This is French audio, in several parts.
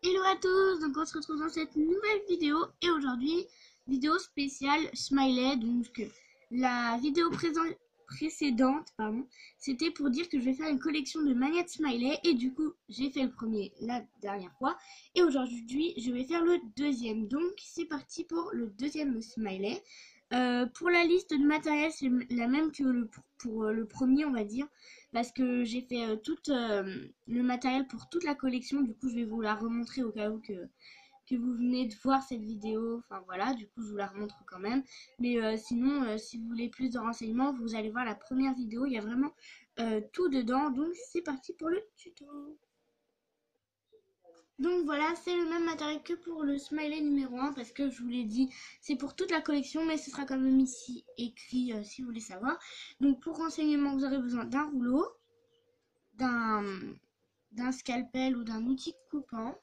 Hello à tous, donc on se retrouve dans cette nouvelle vidéo et aujourd'hui, vidéo spéciale Smiley. Donc la vidéo précédente, c'était pour dire que je vais faire une collection de manettes Smiley et du coup j'ai fait le premier la dernière fois et aujourd'hui je vais faire le deuxième. Donc c'est parti pour le deuxième Smiley. Pour la liste de matériel, c'est la même que pour le premier, on va dire, parce que j'ai fait tout le matériel pour toute la collection. Du coup, je vais vous la remontrer au cas où que vous venez de voir cette vidéo. Enfin voilà, du coup, je vous la remontre quand même. Mais sinon, si vous voulez plus de renseignements, vous allez voir la première vidéo. Il y a vraiment tout dedans. Donc, c'est parti pour le tuto. Donc voilà, c'est le même matériel que pour le smiley numéro 1 parce que je vous l'ai dit, c'est pour toute la collection, mais ce sera quand même ici écrit si vous voulez savoir. Donc pour renseignement, vous aurez besoin d'un rouleau, d'un scalpel ou d'un outil coupant.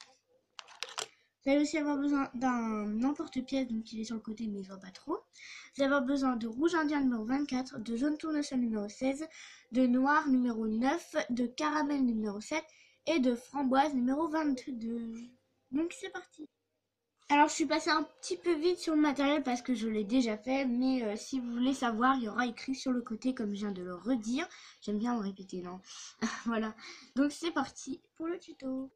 Vous allez aussi avoir besoin d'un emporte-pièce, donc il est sur le côté mais il ne voit pas trop. Vous allez avoir besoin de rouge indien numéro 24, de jaune tournesol numéro 16, de noir numéro 9, de caramel numéro 7 et de framboise numéro 22. Donc c'est parti. Alors je suis passée un petit peu vite sur le matériel parce que je l'ai déjà fait, mais si vous voulez savoir, il y aura écrit sur le côté comme je viens de le redire. J'aime bien me répéter, non? Voilà, donc c'est parti pour le tuto.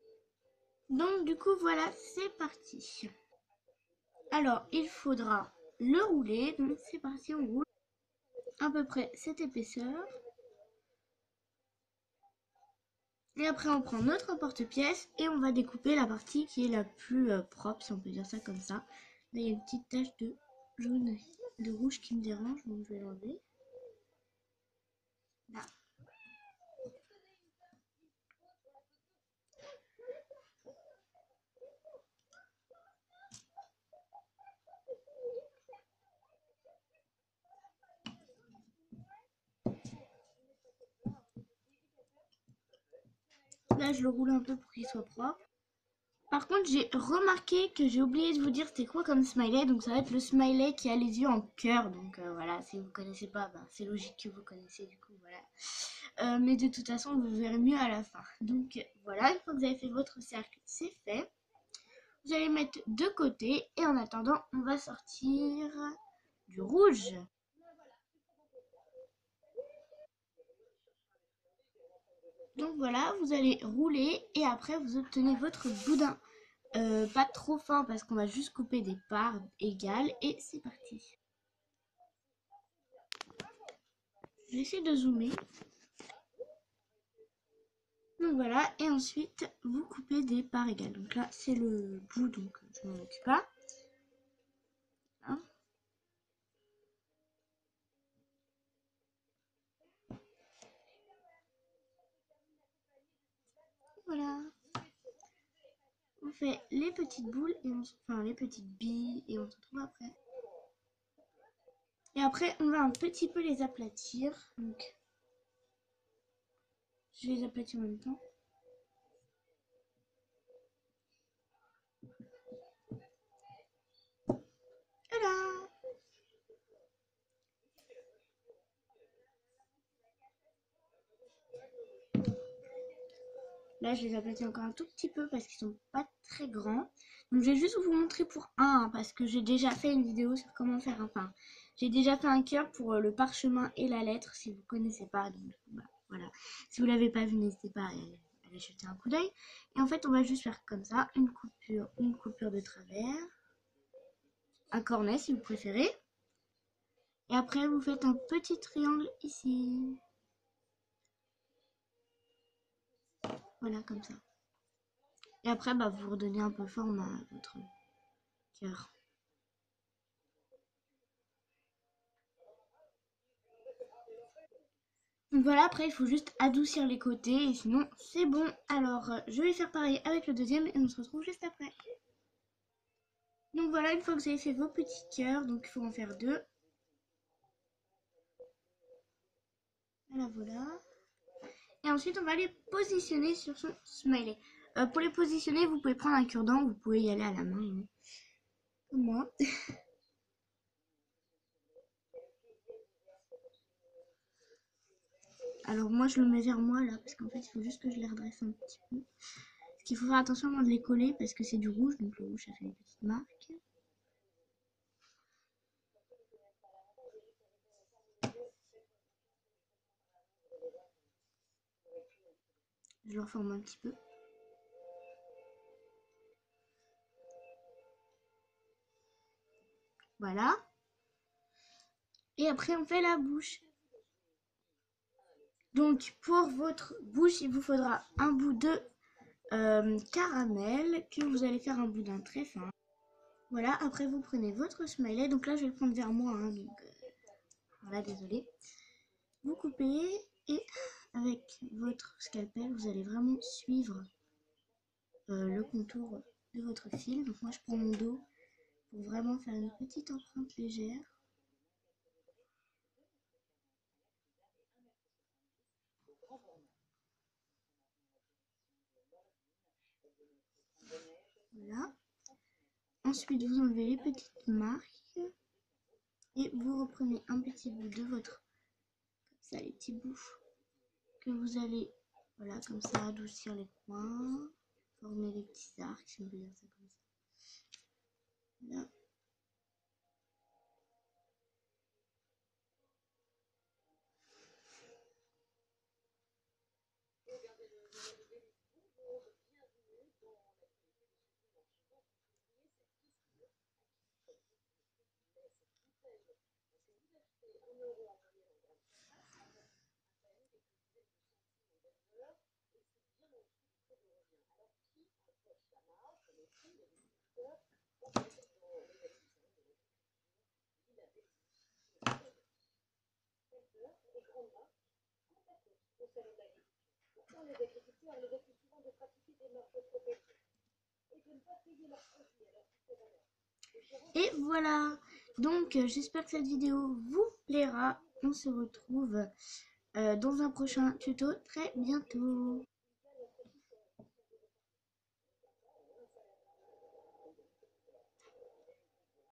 Donc du coup voilà, c'est parti. Alors il faudra le rouler, donc c'est parti, on roule à peu près cette épaisseur. Et après on prend notre porte-pièce et on va découper la partie qui est la plus propre, si on peut dire ça comme ça. Là il y a une petite tache de jaune, de rouge qui me dérange, donc je vais l'enlever. Là. Là je le roule un peu pour qu'il soit propre. Par contre j'ai remarqué que j'ai oublié de vous dire c'était quoi comme smiley, donc ça va être le smiley qui a les yeux en cœur, donc voilà, si vous connaissez pas, c'est logique que vous connaissez du coup, voilà. Mais de toute façon vous verrez mieux à la fin. Donc voilà, une fois que vous avez fait votre cercle, c'est fait. Vous allez mettre de côté et en attendant on va sortir du rouge. Donc voilà, vous allez rouler et après vous obtenez votre boudin. Pas trop fin parce qu'on va juste couper des parts égales et c'est parti. J'essaie de zoomer. Donc voilà, et ensuite vous coupez des parts égales. Donc là c'est le bout, donc je m'en occupe pas. Hein, voilà. On fait les petites boules, et enfin les petites billes, et on se retrouve après. Et après on va un petit peu les aplatir. Donc je les aplatis en même temps. Voilà. Là, je les aplatis encore un tout petit peu parce qu'ils sont pas très grands. Donc, je vais juste vous montrer pour un, parce que j'ai déjà fait une vidéo sur comment faire un pain. J'ai déjà fait un cœur pour le parchemin et la lettre, si vous connaissez pas. Donc, voilà. Si vous l'avez pas vu, n'hésitez pas à aller jeter un coup d'œil. Et en fait, on va juste faire comme ça, une coupure de travers, un cornet si vous préférez. Et après, vous faites un petit triangle ici. Voilà, comme ça. Et après, vous redonnez un peu forme à votre cœur. Donc voilà, après il faut juste adoucir les côtés et sinon c'est bon. Alors je vais faire pareil avec le deuxième et on se retrouve juste après. Donc voilà, une fois que vous avez fait vos petits cœurs, donc il faut en faire deux. Voilà, voilà. Et ensuite on va les positionner sur son smiley. Pour les positionner, vous pouvez prendre un cure-dent, vous pouvez y aller à la main, hein, comme moi. Alors moi je le mets vers moi là, parce qu'en fait il faut juste que je les redresse un petit peu. qu'il faut faire attention avant de les coller parce que c'est du rouge, donc le rouge ça fait des petites marques. Je le reforme un petit peu. Voilà. Et après on fait la bouche. Donc pour votre bouche, il vous faudra un bout de caramel que vous allez faire un boudin très fin. Voilà, après vous prenez votre smiley. Donc là je vais le prendre vers moi, hein, donc voilà, désolé. Vous coupez et avec votre scalpel, vous allez vraiment suivre le contour de votre fil. Donc moi je prends mon dos pour vraiment faire une petite empreinte légère. Voilà. Ensuite vous enlevez les petites marques et vous reprenez un petit bout de votre, comme ça, les petits bouts que vous allez, voilà, comme ça, adoucir les coins, former des petits arcs, si on peut dire ça comme ça. Voilà. Et voilà, donc j'espère que cette vidéo vous plaira. On se retrouve dans un prochain tuto très bientôt.